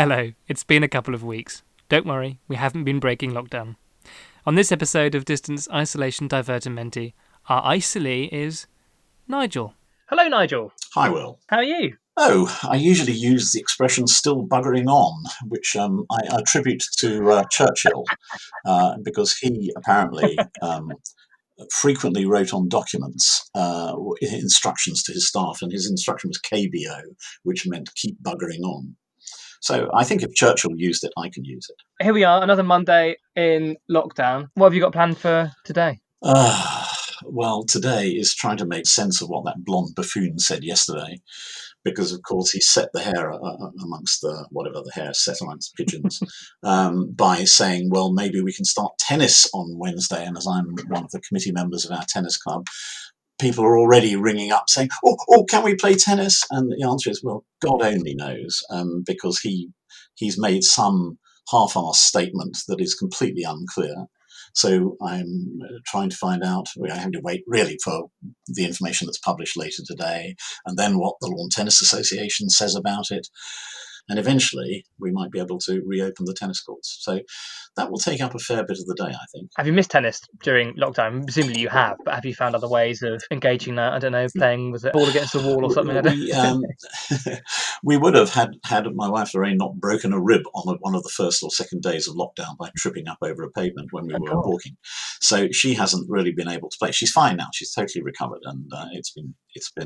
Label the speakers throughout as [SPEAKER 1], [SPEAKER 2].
[SPEAKER 1] Hello, it's been a couple of weeks. Don't worry, we haven't been breaking lockdown. On this episode of Distance Isolation Divertimenti, our isolee is Nigel. Hello, Nigel.
[SPEAKER 2] Hi, Will.
[SPEAKER 1] How are you?
[SPEAKER 2] Oh, I usually use the expression still buggering on, which I attribute to Churchill, because he apparently frequently wrote on documents instructions to his staff, and his instruction was KBO, which meant keep buggering on. So I think if Churchill used it, I can use it.
[SPEAKER 1] Here we are, another Monday in lockdown. What have you got planned for today?
[SPEAKER 2] Well, today is trying to make sense of what that blonde buffoon said yesterday, because, of course, he set the hair amongst whatever the hair set amongst pigeons by saying, well, maybe we can start tennis on Wednesday. And as I'm one of the committee members of our tennis club, people are already ringing up saying, oh, can we play tennis? And the answer is, well, God only knows, because he's made some half-assed statement that is completely unclear. So I'm trying to find out. I have to wait really for the information that's published later today, and then what the Lawn Tennis Association says about it. And eventually we might be able to reopen the tennis courts. So that will take up a fair bit of the day, I think.
[SPEAKER 1] Have you missed tennis during lockdown? Presumably you have, but have you found other ways of engaging that? I don't know, playing with a ball against the wall or something?
[SPEAKER 2] We would have had my wife Lorraine not broken a rib on one of the first or second days of lockdown by tripping up over a pavement when we were walking. So she hasn't really been able to play. She's fine now. She's totally recovered, and it's been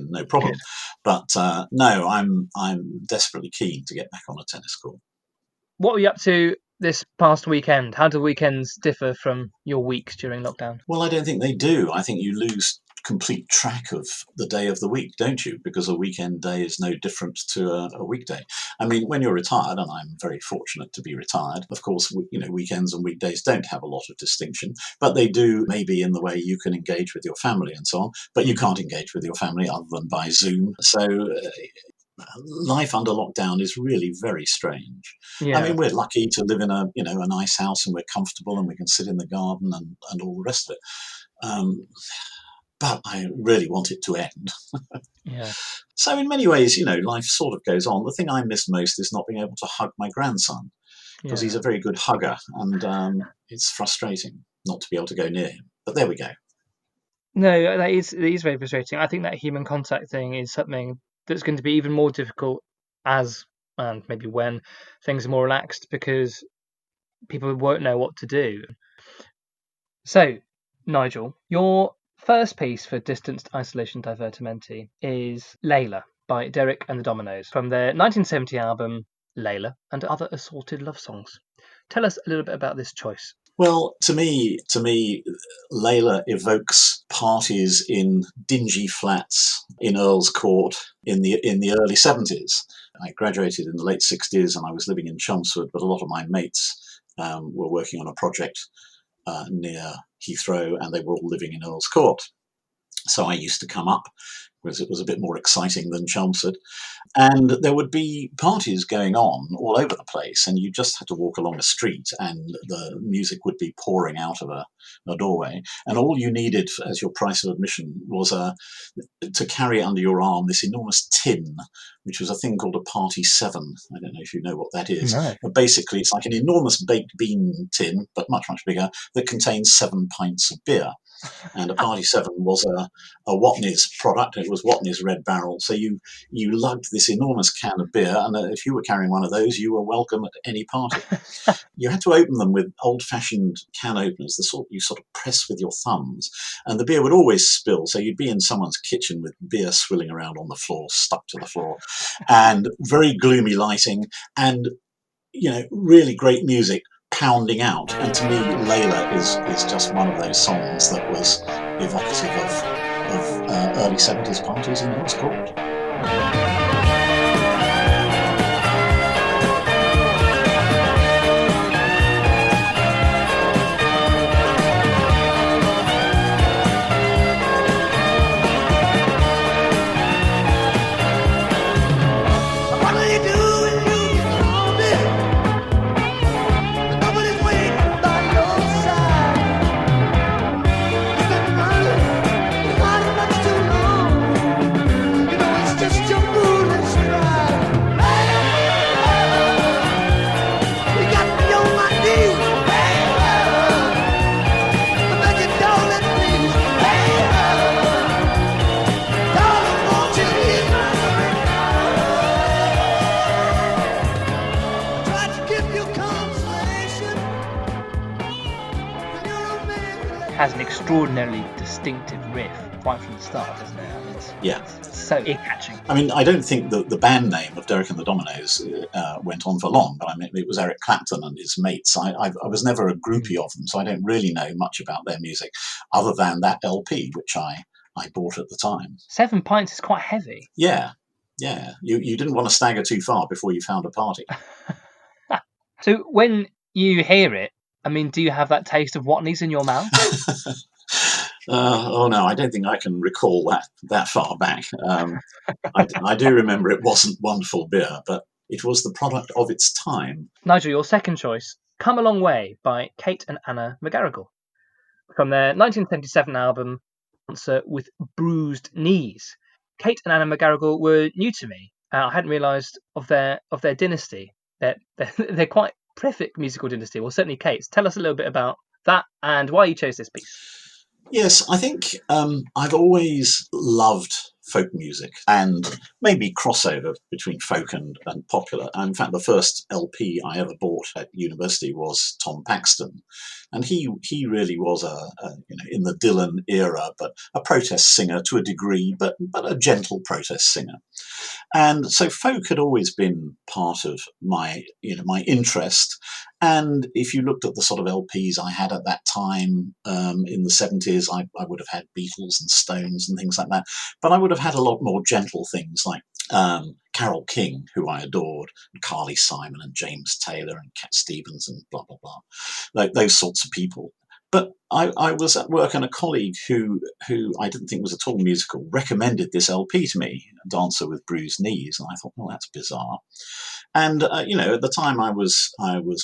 [SPEAKER 2] no problem. Good. But no, I'm desperately keen to get back on a tennis court. What were you up to this past weekend? How do weekends differ from your weeks during lockdown? Well, I don't think they do. I think you lose complete track of the day of the week, don't you? Because a weekend day is no different to a weekday. I mean, when you're retired, and I'm very fortunate to be retired, of course, weekends and weekdays don't have a lot of distinction, but they do maybe in the way you can engage with your family and so on, but you can't engage with your family other than by Zoom. So life under lockdown is really very strange. Yeah. I mean, we're lucky to live in a nice house, and we're comfortable, and we can sit in the garden and all the rest of it. But I really want it to end. Yeah. So in many ways, life sort of goes on. The thing I miss most is not being able to hug my grandson, because he's a very good hugger, and it's frustrating not to be able to go near him. But there we go. No, it is very frustrating. I think that human contact thing is something that's going to be even more difficult and maybe when things are more relaxed, because people won't know what to do. So, Nigel, your first piece for Distanced Isolation Divertimenti is Layla by Derek and the Dominos from their 1970 album Layla and Other Assorted Love Songs. Tell us a little bit about this choice. Well, to me, Layla evokes parties in dingy flats in Earl's Court in the early 70s. I graduated in the late 60s, and I was living in Chelmsford, but a lot of my mates were working on a project near Heathrow, and they were all living in Earl's Court. So I used to come up, because it was a bit more exciting than Chelmsford. And there would be parties going on all over the place, and you just had to walk along a street and the music would be pouring out of a doorway. And all you needed as your price of admission was to carry under your arm this enormous tin, which was a thing called a Party 7. I don't know if you know what that is. No. But basically, it's like an enormous baked bean tin, but much, much bigger, that contains 7 pints of beer. And a Party 7 was a Watney's product. It was Watney's Red Barrel. So you lugged this enormous can of beer, and if you were carrying one of those, you were welcome at any party. You had to open them with old-fashioned can openers, the sort you sort of press with your thumbs, and the beer would always spill. So you'd be in someone's kitchen with beer swilling around on the floor, stuck to the floor, and very gloomy lighting, and really great music pounding out. And to me, Layla is just one of those songs that was evocative of early 70s parties in Earl's Court.
[SPEAKER 3] Just your mood.
[SPEAKER 1] has an extraordinarily distinctive riff right from the start, doesn't it? I mean, it's so ear-catching.
[SPEAKER 2] I mean, I don't think that the band name of Derek and the Dominos went on for long, but I mean, it was Eric Clapton and his mates. I was never a groupie of them, so I don't really know much about their music other than that LP, which I bought at the time.
[SPEAKER 1] 7 pints is quite heavy.
[SPEAKER 2] Yeah. You didn't want to stagger too far before you found a party.
[SPEAKER 1] So when you hear it, I mean, do you have that taste of Watney's in your mouth?
[SPEAKER 2] Oh no, I don't think I can recall that far back. I do remember it wasn't wonderful beer, but it was the product of its time.
[SPEAKER 1] Nigel, your second choice, Come a Long Way by Kate and Anna McGarrigle, from their 1977 album Answer with Bruised Knees. Kate and Anna McGarrigle were new to me. I hadn't realised of their dynasty. They're quite prolific musical dynasty. Well, certainly Kate's. Tell us a little bit about that and why you chose this piece.
[SPEAKER 2] Yes, I think I've always loved folk music and maybe crossover between folk and popular. And in fact, the first LP I ever bought at university was Tom Paxton. And he really was in the Dylan era, but a protest singer to a degree, but a gentle protest singer. And so folk had always been part of my interest. And if you looked at the sort of LPs I had at that time in the 70s, I would have had Beatles and Stones and things like that. But I would have had a lot more gentle things like Carole King, who I adored, and Carly Simon and James Taylor and Cat Stevens and blah, blah, blah, like those sorts of people. But I was at work and a colleague who I didn't think was at all musical recommended this LP to me, Dancer with Bruised Knees, and I thought, well, that's bizarre. And at the time I was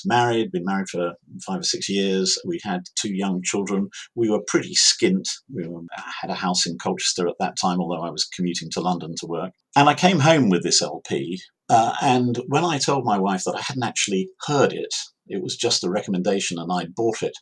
[SPEAKER 2] married, been married for 5 or 6 years. We had 2 young children. We were pretty skint. We had a house in Colchester at that time, although I was commuting to London to work. And I came home with this LP. And when I told my wife that I hadn't actually heard it, it was just a recommendation and I'd bought it.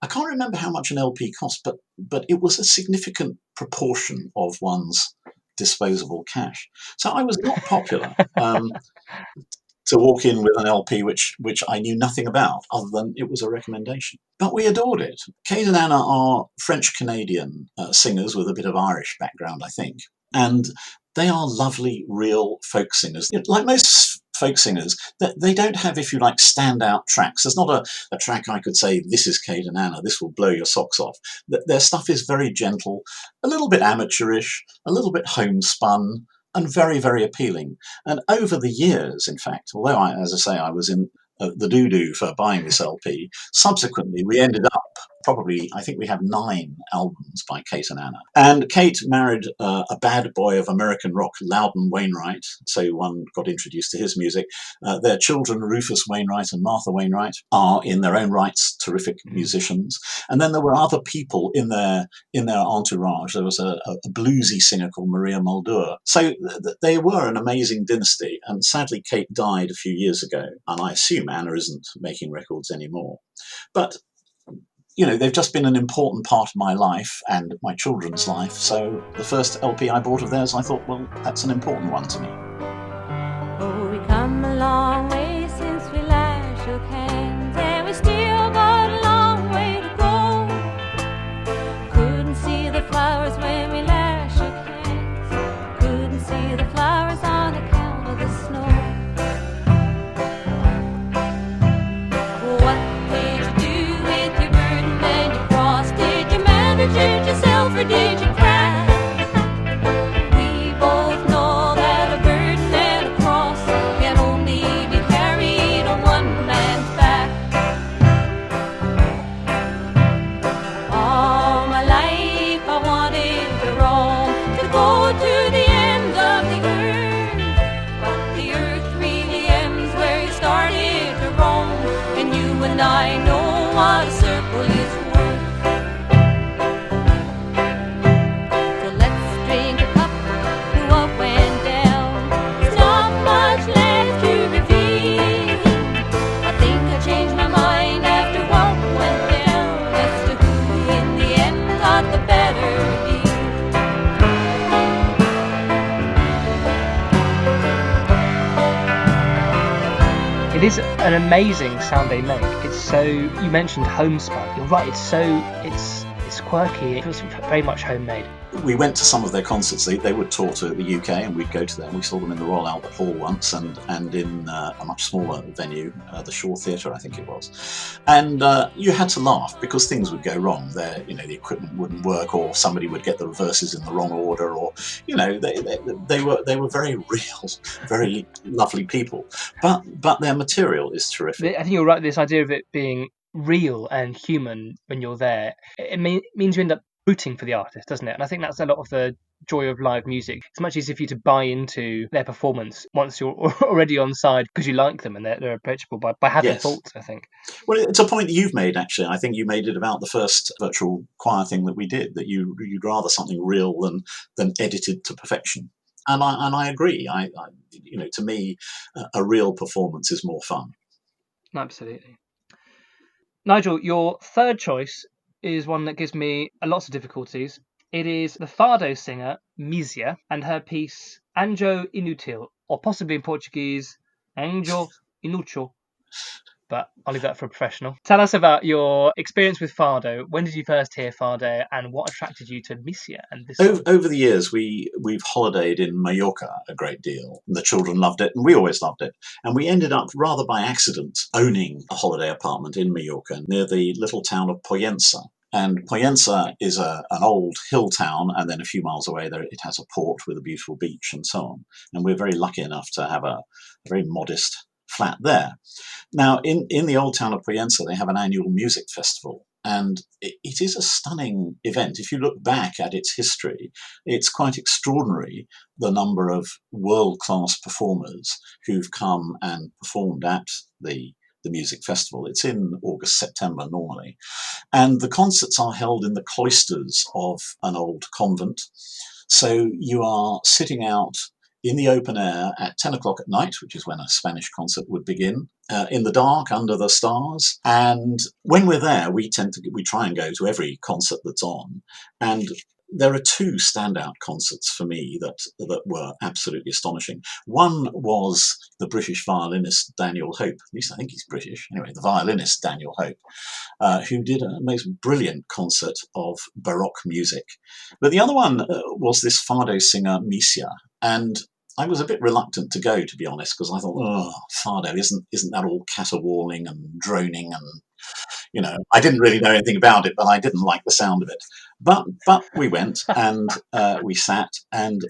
[SPEAKER 2] I can't remember how much an LP cost, but it was a significant proportion of one's disposable cash. So I was not popular to walk in with an LP which I knew nothing about, other than it was a recommendation. But we adored it. Kate and Anna are French-Canadian singers with a bit of Irish background, I think. And they are lovely, real folk singers. Like most folk singers, they don't have, if you like, standout tracks. There's not a track I could say, this is Kate and Anna, this will blow your socks off. Their stuff is very gentle, a little bit amateurish, a little bit homespun, and very, very appealing. And over the years, in fact, although I was in the doo-doo for buying this LP, subsequently we ended up I think we have 9 albums by Kate and Anna. And Kate married a bad boy of American rock, Loudon Wainwright, so one got introduced to his music. Their children, Rufus Wainwright and Martha Wainwright, are in their own rights terrific musicians. And then there were other people in their entourage. There was a bluesy singer called Maria Muldour. So they were an amazing dynasty. And sadly, Kate died a few years ago. And I assume Anna isn't making records anymore. But they've just been an important part of my life and my children's life. So the first LP I bought of theirs, I thought, well, that's an important one to me.
[SPEAKER 3] Oh, we come a long way since we last shook hands, and we still got a long way to go. Couldn't see the flowers when we last shook hands. Couldn't see the flowers on account of the snow. Did yourself or did you cry? We both know that a burden and a cross can only be carried on one man's back. All my life I wanted to roam, to go to the ends of the earth, but the earth really ends where you started to roam, and you and I know what a circle is worth.
[SPEAKER 1] It is an amazing sound they make. It's so, you mentioned homespun. You're right. It's It's quirky. It feels very much homemade.
[SPEAKER 2] We went to some of their concerts. They would tour to the UK, and we'd go to them. We saw them in the Royal Albert Hall once, and in a much smaller venue, the Shaw Theatre, I think it was. And you had to laugh because things would go wrong. There, the equipment wouldn't work, or somebody would get the reverses in the wrong order, or they were very real, very lovely people. But their material is terrific.
[SPEAKER 1] I think you're right. This idea of it being real and human when you're there, it means you end up rooting for the artist, doesn't it? And I think that's a lot of the joy of live music. It's much easier for you to buy into their performance once you're already on side because you like them and they're approachable by having faults, I think.
[SPEAKER 2] Well, it's a point that you've made, actually. I think you made it about the first virtual choir thing that we did, that you'd rather something real than edited to perfection. And I agree. To me, a real performance is more fun.
[SPEAKER 1] Absolutely. Nigel, your third choice is one that gives me lots of difficulties. It is the fado singer Misia and her piece Anjo, Inútil, or possibly in Portuguese, Anjo, Inútil. But I'll leave that for a professional. Tell us about your experience with fado. When did you first hear fado, and what attracted you to Misia and this song?
[SPEAKER 2] Over the years, we've holidayed in Mallorca a great deal. The children loved it, and we always loved it. And we ended up, rather by accident, owning a holiday apartment in Mallorca near the little town of Pollença. And Pollença is an old hill town, and then a few miles away there it has a port with a beautiful beach and so on. And we're very lucky enough to have a very modest flat there. Now, in the old town of Pollença, they have an annual music festival, and it is a stunning event. If you look back at its history, it's quite extraordinary, the number of world-class performers who've come and performed at the music festival. It's in August, September normally. And the concerts are held in the cloisters of an old convent. So you are sitting out in the open air at 10 o'clock at night, which is when a Spanish concert would begin, in the dark under the stars. And when we're there, we try and go to every concert that's on. And there are two standout concerts for me that were absolutely astonishing. One was the British violinist Daniel Hope, at least I think he's British, anyway, the violinist Daniel Hope, who did a most brilliant concert of Baroque music. But the other one was this fado singer Misia, and I was a bit reluctant to go, to be honest, because I thought, fado, isn't that all caterwauling and droning and I didn't really know anything about it, but I didn't like the sound of it. But we went and we sat, and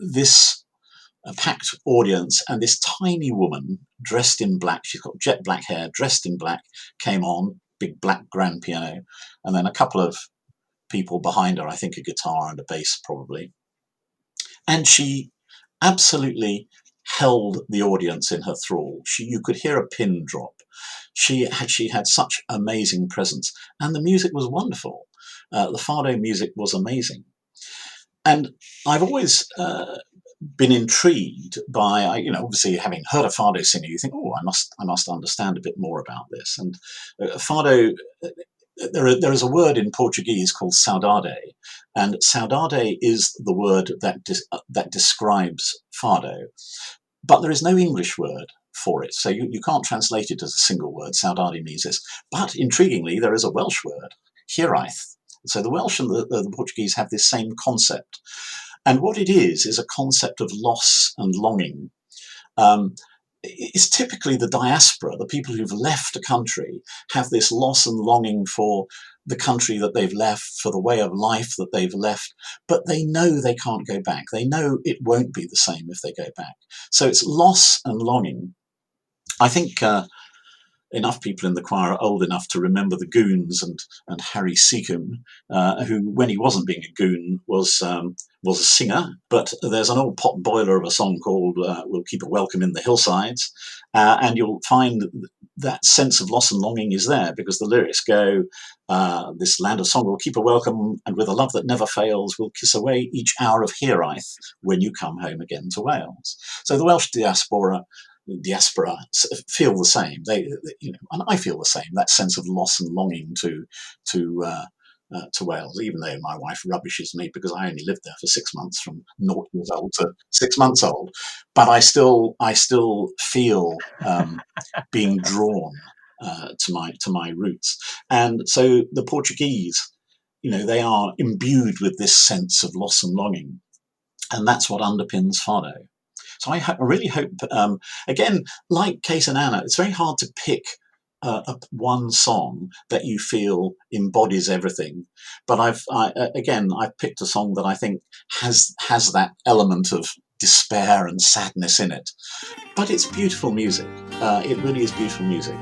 [SPEAKER 2] this packed audience and this tiny woman dressed in black, she's got jet black hair, dressed in black, came on, big black grand piano, and then a couple of people behind her, I think a guitar and a bass probably. And she absolutely held the audience in her thrall. You could hear a pin drop. She had such amazing presence, and the music was wonderful. The fado music was amazing, and I've always been intrigued by, obviously having heard a fado singer, you think, I must understand a bit more about this. And fado, there is a word in Portuguese called saudade, and saudade is the word that describes fado, but there is no English word for it, so you can't translate it as a single word. Saudade means this, but intriguingly, there is a Welsh word, hiraeth. So the Welsh and the Portuguese have this same concept, and what it is a concept of loss and longing. It's typically the diaspora, the people who've left a country, have this loss and longing for the country that they've left, for the way of life that they've left, but they know they can't go back. They know it won't be the same if they go back. So it's loss and longing. I think enough people in the choir are old enough to remember the Goons and Harry Seacombe, who, when he wasn't being a goon, was a singer. But there's an old pot boiler of a song called We'll Keep It Welcome in the Hillsides, and you'll find that sense of loss and longing is there, because the lyrics go, this land of song will keep a welcome, and with a love that never fails, we'll kiss away each hour of hiraeth when you come home again to Wales. So the Welsh diaspora feel the same. And I feel the same. That sense of loss and longing to Wales, even though my wife rubbishes me because I only lived there for 6 months, from 0 years old to 6 months old. But I still feel being drawn to my roots. And so the Portuguese they are imbued with this sense of loss and longing, and that's what underpins Fado. So I really hope, again, like Kate and Anna, it's very hard to pick one song that you feel embodies everything. But I've picked a song that I think has that element of despair and sadness in it. But it's beautiful music. It really is beautiful music.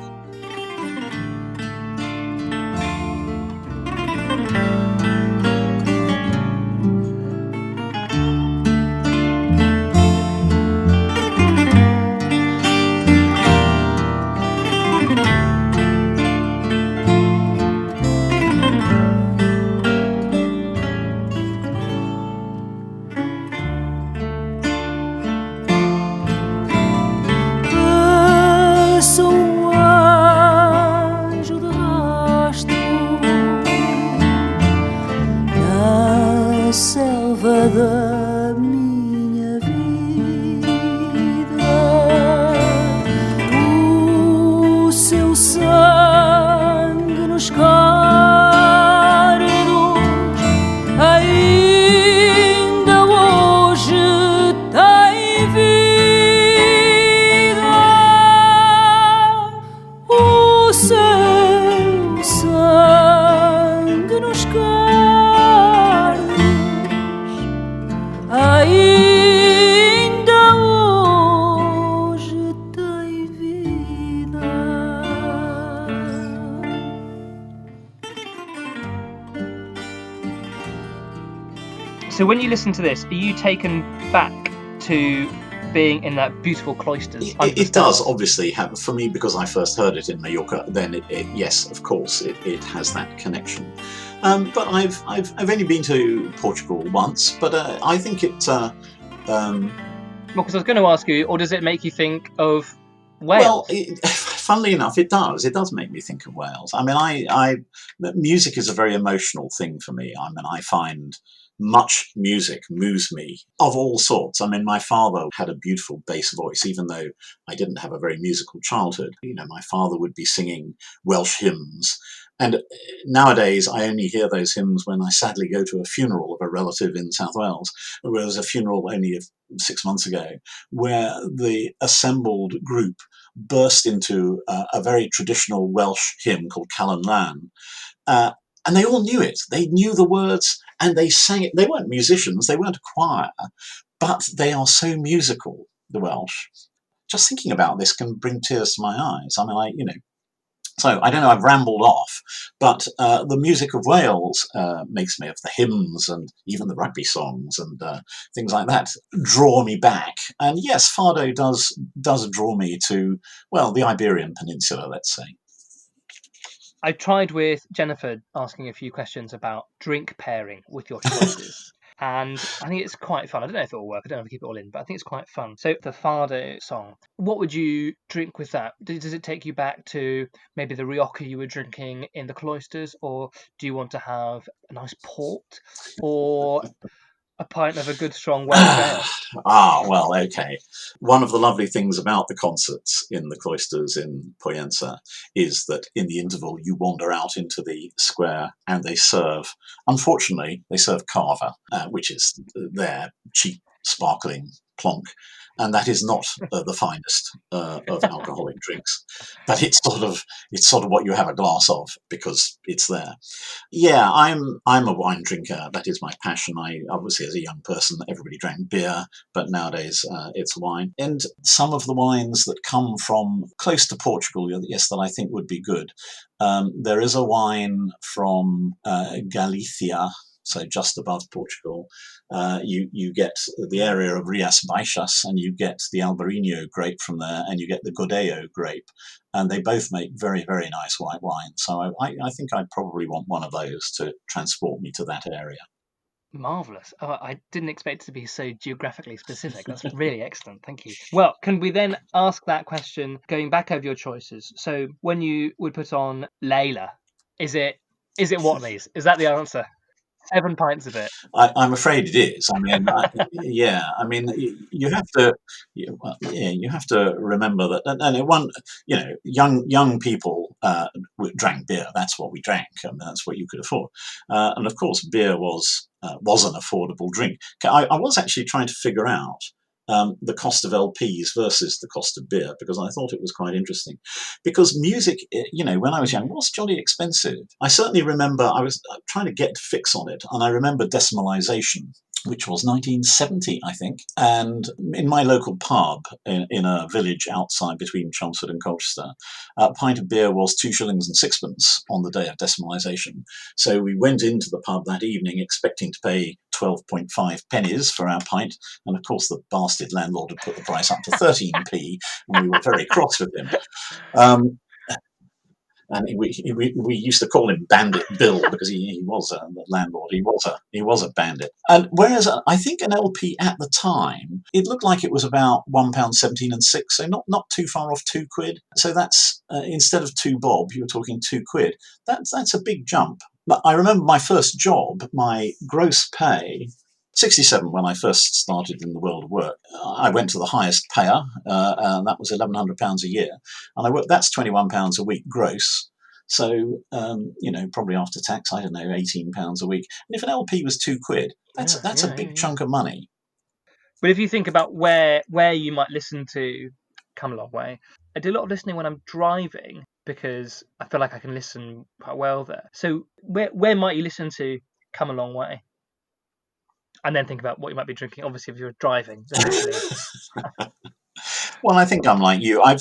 [SPEAKER 1] So when you listen to this, are you taken back to being in that beautiful cloisters?
[SPEAKER 2] It does, obviously, for me, because I first heard it in Mallorca. Then yes, of course, it has that connection. But I've only been to Portugal once, but I think it.
[SPEAKER 1] Well, because I was going to ask you, or does it make you think of Wales?
[SPEAKER 2] Well, funnily enough, it does. It does make me think of Wales. I mean, music is a very emotional thing for me. I mean, I find much music moves me of all sorts. I mean, my father had a beautiful bass voice, even though I didn't have a very musical childhood. My father would be singing Welsh hymns. And nowadays, I only hear those hymns when I sadly go to a funeral of a relative in South Wales. There was a funeral only 6 months ago where the assembled group burst into a very traditional Welsh hymn called Callan Lan. And they all knew it. They knew the words and they sang it. They weren't musicians, they weren't a choir, but they are so musical, the Welsh. Just thinking about this can bring tears to my eyes. I mean, so I don't know, I've rambled off, but the music of Wales makes me, of the hymns and even the rugby songs and things like that, draw me back. And yes, Fado does draw me to, well, the Iberian Peninsula, let's say.
[SPEAKER 1] I tried with Jennifer asking a few questions about drink pairing with your choices. And I think it's quite fun. I don't know if it will work. I don't know if I keep it all in, but I think it's quite fun. So the Fado song, what would you drink with that? Does it take you back to maybe the Rioja you were drinking in the cloisters? Or do you want to have a nice port? Or a pint of a good strong Welsh ale?
[SPEAKER 2] Well, okay. One of the lovely things about the concerts in the cloisters in Poyensa is that in the interval you wander out into the square and they serve, unfortunately, cava, which is their cheap, sparkling plonk. And that is not the finest of alcoholic drinks, but it's sort of what you have a glass of because it's there. Yeah, I'm a wine drinker. That is my passion. I obviously, as a young person, everybody drank beer, but nowadays it's wine. And some of the wines that come from close to Portugal, yes, that I think would be good. There is a wine from Galicia. So just above Portugal, you get the area of Rias Baixas, and you get the Albarino grape from there, and you get the Godello grape, and they both make very, very nice white wine. So I think I'd probably want one of those to transport me to that area.
[SPEAKER 1] Marvellous. Oh, I didn't expect it to be so geographically specific. That's really excellent. Thank you. Well, can we then ask that question, going back over your choices? So when you would put on Layla, is it Watley's? Is that the answer? 7 pints of it.
[SPEAKER 2] I'm afraid it is. I mean, yeah. I mean, you have to remember that. And young people drank beer. That's what we drank, and that's what you could afford. And of course, beer was an affordable drink. I was actually trying to figure out the cost of LPs versus the cost of beer, because I thought it was quite interesting. Because music, when I was young, was jolly expensive. I certainly remember I was trying to get a fix on it, and I remember decimalisation, which was 1970, I think. And in my local pub in a village outside between Chelmsford and Colchester, a pint of beer was 2 shillings and sixpence on the day of decimalisation. So we went into the pub that evening expecting to pay 12.5 pennies for our pint. And of course, the bastard landlord had put the price up to 13p, and we were very cross with him. And we used to call him Bandit Bill, because he was a landlord. He was a bandit. And whereas I think an LP at the time, it looked like it was about £1.17 and 6, so not too far off £2. So that's instead of 2 bob, you were talking £2. That's a big jump. But I remember my first job, my gross pay. 1967, when I first started in the world of work, I went to the highest payer, and that was £1,100 a year. And I worked, that's £21 a week gross. So, probably after tax, I don't know, £18 a week. And if an LP was £2, that's a big chunk of money.
[SPEAKER 1] But if you think about where you might listen to Come a Long Way, I do a lot of listening when I'm driving, because I feel like I can listen quite well there. So where might you listen to Come a Long Way? And then think about what you might be drinking. Obviously, if you're driving,
[SPEAKER 2] Well, I think I'm like you. I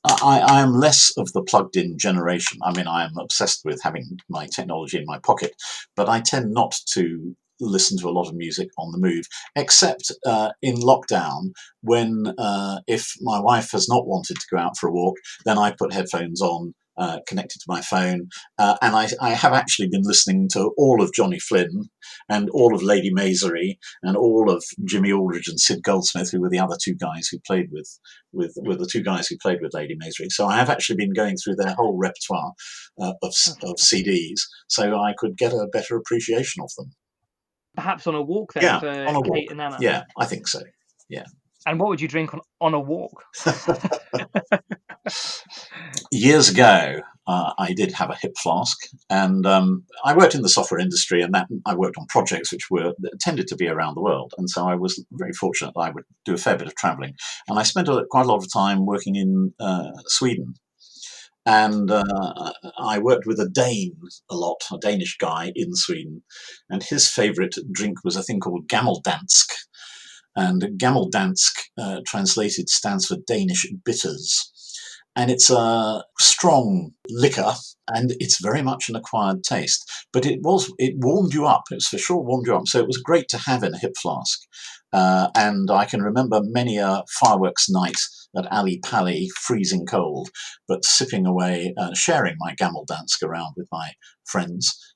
[SPEAKER 2] am less of the plugged-in generation. I mean, I am obsessed with having my technology in my pocket, but I tend not to listen to a lot of music on the move, except in lockdown, when if my wife has not wanted to go out for a walk, then I put headphones on, connected to my phone, and I have actually been listening to all of Johnny Flynn and all of Lady Masery and all of Jimmy Aldridge and Sid Goldsmith, who were the other 2 guys who played with the 2 guys who played with Lady Masery. So I have actually been going through their whole repertoire of CDs, so I could get a better appreciation of them.
[SPEAKER 1] Perhaps on a walk then, for
[SPEAKER 2] on a walk.
[SPEAKER 1] Kate and Anna.
[SPEAKER 2] Yeah, I think so. Yeah.
[SPEAKER 1] And what would you drink on a walk?
[SPEAKER 2] Years ago, I did have a hip flask, and I worked in the software industry, and I worked on projects which tended to be around the world, and so I was very fortunate that I would do a fair bit of travelling, and I spent quite a lot of time working in Sweden. And I worked with a Dane a lot, a Danish guy in Sweden, and his favourite drink was a thing called gammeldansk. And gammeldansk, translated, stands for Danish bitters. And it's a strong liquor, and it's very much an acquired taste. But it warmed you up. It was for sure warmed you up. So it was great to have in a hip flask. And I can remember many a fireworks night at Ali Pali, freezing cold, but sipping away, sharing my gammeldansk around with my friends,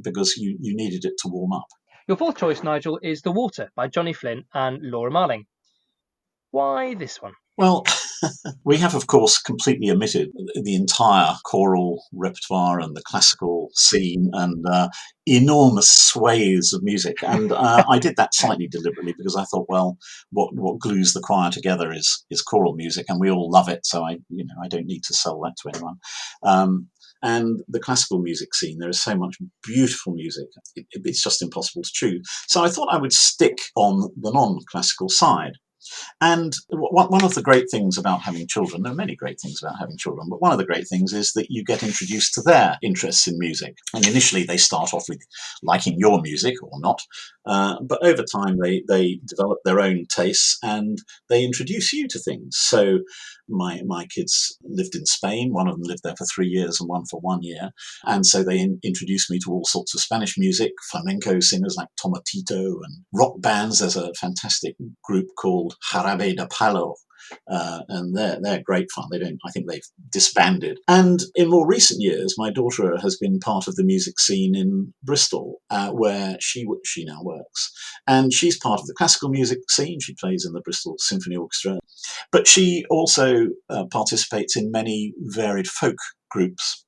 [SPEAKER 2] because you needed it to warm up.
[SPEAKER 1] Your 4th choice, Nigel, is The Water by Johnny Flynn and Laura Marling. Why this one?
[SPEAKER 2] Well, we have, of course, completely omitted the entire choral repertoire and the classical scene and enormous swathes of music. And I did that slightly deliberately, because I thought, well, what glues the choir together is choral music, and we all love it. So I don't need to sell that to anyone. And the classical music scene, there is so much beautiful music, it's just impossible to choose. So I thought I would stick on the non-classical side. And one of the great things about having children, there are many great things about having children, but one of the great things is that you get introduced to their interests in music. And initially they start off with liking your music or not, but over time they develop their own tastes and they introduce you to things. So my kids lived in Spain. One of them lived there for 3 years and one for 1 year. And so they introduced me to all sorts of Spanish music, flamenco singers like Tomatito, and rock bands. There's a fantastic group called Jarabe de Palo, and they're great fun. I think they've disbanded. And in more recent years, my daughter has been part of the music scene in Bristol, where she now works. And she's part of the classical music scene. She plays in the Bristol Symphony Orchestra. But she also participates in many varied folk groups.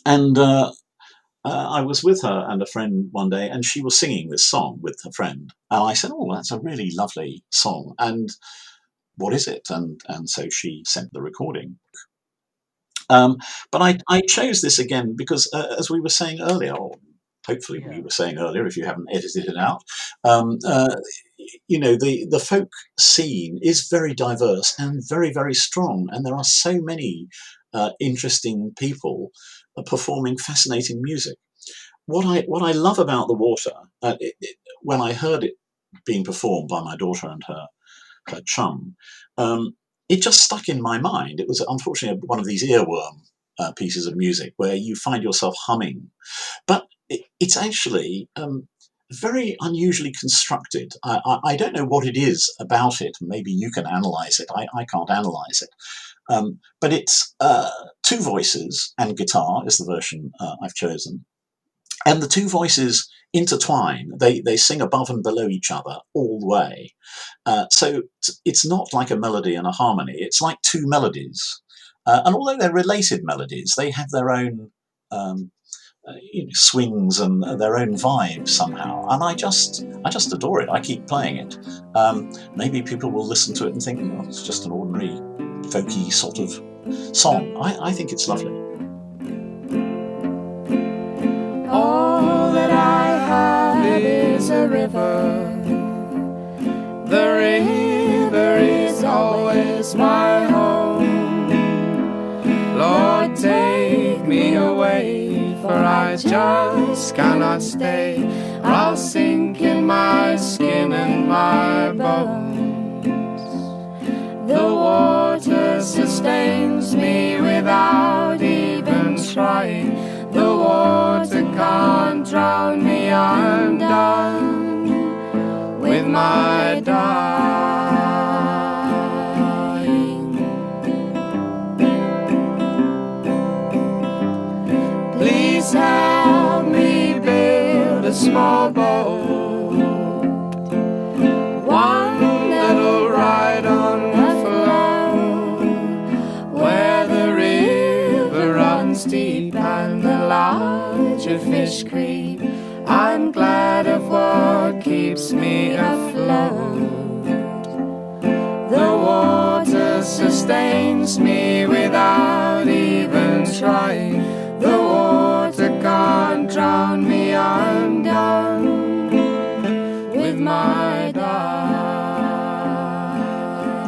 [SPEAKER 2] And I was with her and a friend one day, and she was singing this song with her friend. And I said, "Oh, that's a really lovely song. And what is it?" And so she sent the recording. But I chose this again because, as we were saying earlier, or hopefully we were saying earlier, if you haven't edited it out, the folk scene is very diverse and very, very strong, and there are so many interesting people performing fascinating music. What I love about The Water, when I heard it being performed by my daughter and her chum, it just stuck in my mind. It was unfortunately one of these earworm pieces of music where you find yourself humming, but it's actually very unusually constructed. I don't know what it is about it. Maybe you can analyse it. I can't analyse it. But it's two voices and guitar is the version I've chosen. And the two voices intertwine. They sing above and below each other all the way. So it's not like a melody and a harmony. It's like two melodies. And although they're related melodies, they have their own swings and their own vibe somehow. And I just adore it. I keep playing it. Maybe people will listen to it and think, oh, it's just an ordinary folky sort of song. I think it's lovely.
[SPEAKER 4] All that I have is a river. The river is always my home. Lord, take me away, for I just cannot stay. I'll sink in my skin and my bones. The water sustains me without even trying. The water can't drown me, I'm done with my dying. Please help me build a small boat, one that'll ride on the flow, where the river runs deep and the larger fish creep. I'm glad of what keeps me afloat. The water sustains me without even trying. The water can't drown me, I'm done with my dying.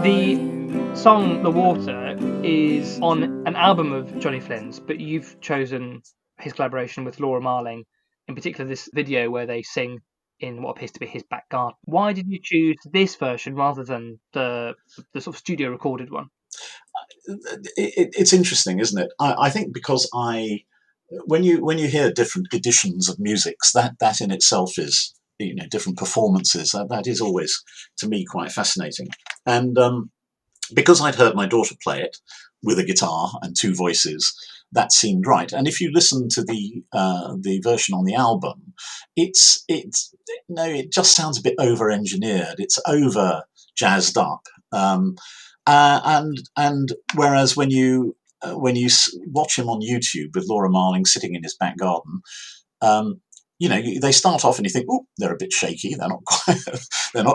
[SPEAKER 1] The song The Water is on an album of Johnny Flynn's, but you've chosen his collaboration with Laura Marling, in particular this video where they sing in what appears to be his back garden. Why did you choose this version rather than the sort of studio recorded one?
[SPEAKER 2] It's interesting, isn't it? I think because when you hear different editions of music, that in itself is, different performances. That is always, to me, quite fascinating. And because I'd heard my daughter play it with a guitar and two voices, that seemed right. And if you listen to the version on the album, it just sounds a bit over-engineered. It's over jazzed up. And whereas when you watch him on YouTube with Laura Marling sitting in his back garden, they start off and you think, oh, they're a bit shaky. They're not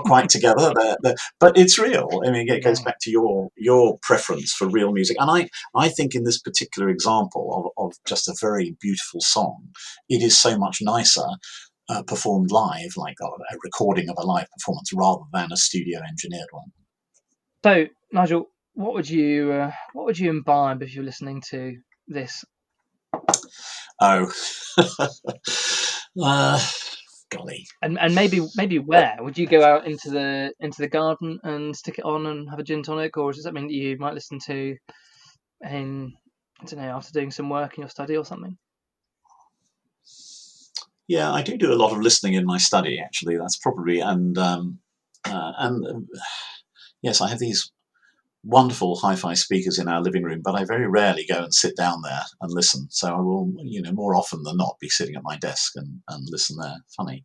[SPEAKER 2] quite together. But it's real. I mean, it goes back to your preference for real music. And I think in this particular example of just a very beautiful song, it is so much nicer performed live, like a recording of a live performance, rather than a studio engineered one.
[SPEAKER 1] So, Nigel, what would you imbibe if you're listening to this?
[SPEAKER 2] Oh, golly!
[SPEAKER 1] And maybe where would you go out into the garden and stick it on and have a gin tonic, or is it something that you might listen to after doing some work in your study or something?
[SPEAKER 2] Yeah, I do a lot of listening in my study. Actually, that's probably yes, I have these wonderful hi-fi speakers in our living room, but I very rarely go and sit down there and listen. So I will, more often than not, be sitting at my desk and listen there. Funny.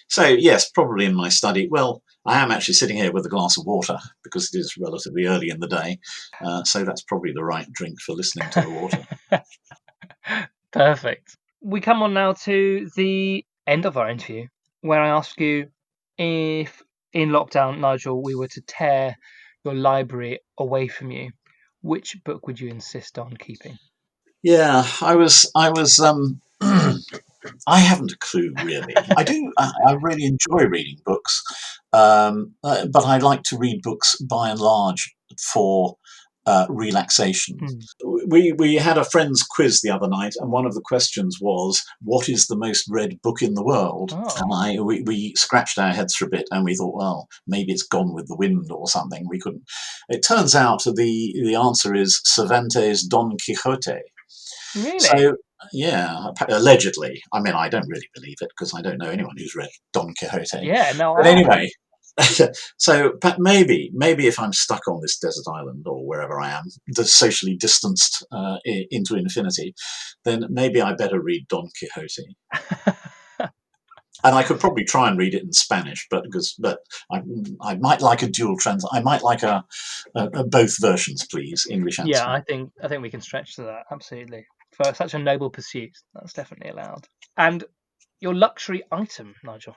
[SPEAKER 2] So yes, probably in my study. Well, I am actually sitting here with a glass of water because it is relatively early in the day. So that's probably the right drink for listening to the water.
[SPEAKER 1] Perfect. We come on now to the end of our interview, where I ask you if in lockdown, Nigel, we were to tear your library away from you, which book would you insist on keeping?
[SPEAKER 2] Yeah, I was. I haven't a clue really. I really enjoy reading books, but I like to read books by and large for relaxation. We had a friend's quiz the other night, and one of the questions was, "What is the most read book in the world?" And we scratched our heads for a bit, and we thought, well, maybe it's Gone with the Wind or something. We couldn't. It turns out the answer is Cervantes' Don Quixote.
[SPEAKER 1] Really?
[SPEAKER 2] So, yeah, allegedly. I mean, I don't really believe it because I don't know anyone who's read Don Quixote.
[SPEAKER 1] Yeah, no.
[SPEAKER 2] But anyway, so maybe if I'm stuck on this desert island or wherever I am, socially distanced into infinity, then maybe I better read Don Quixote. And I could probably try and read it in Spanish, but I might like a dual I might like a both versions, please, English and Spanish.
[SPEAKER 1] Yeah, I think we can stretch to that, absolutely. For such a noble pursuit, that's definitely allowed. And your luxury item, Nigel?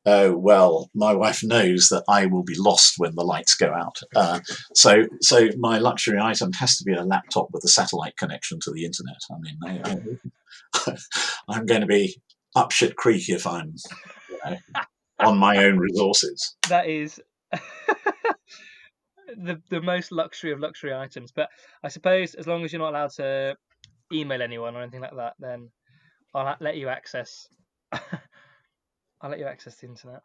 [SPEAKER 2] Oh, well, my wife knows that I will be lost when the lights go out. So my luxury item has to be a laptop with a satellite connection to the internet. I mean, I'm going to be up shit creek if I'm on my own resources.
[SPEAKER 1] That is the most luxury of luxury items. But I suppose as long as you're not allowed to email anyone or anything like that, then I'll let you access. I'll let you access the internet.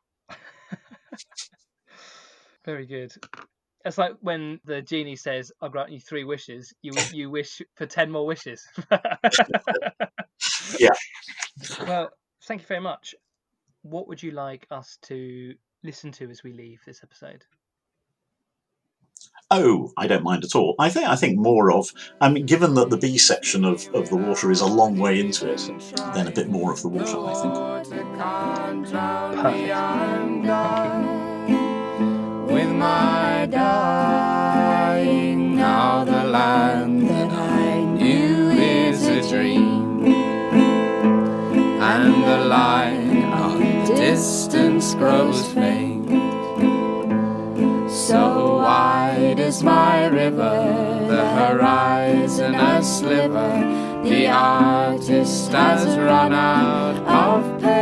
[SPEAKER 1] Very good. It's like when the genie says, "I'll grant you 3 wishes." You wish for 10 more wishes.
[SPEAKER 2] Yeah.
[SPEAKER 1] Well, thank you very much. What would you like us to listen to as we leave this episode?
[SPEAKER 2] Oh, I don't mind at all. I think more of. I mean, given that the B section of the water is a long way into it, then a bit more of the water, I think.
[SPEAKER 1] Perfect. Thank you.
[SPEAKER 4] With my dying, now the land that I knew is a dream, and the line of distance grows faint. So wide is my river, the horizon a sliver, the artist has run out of paint.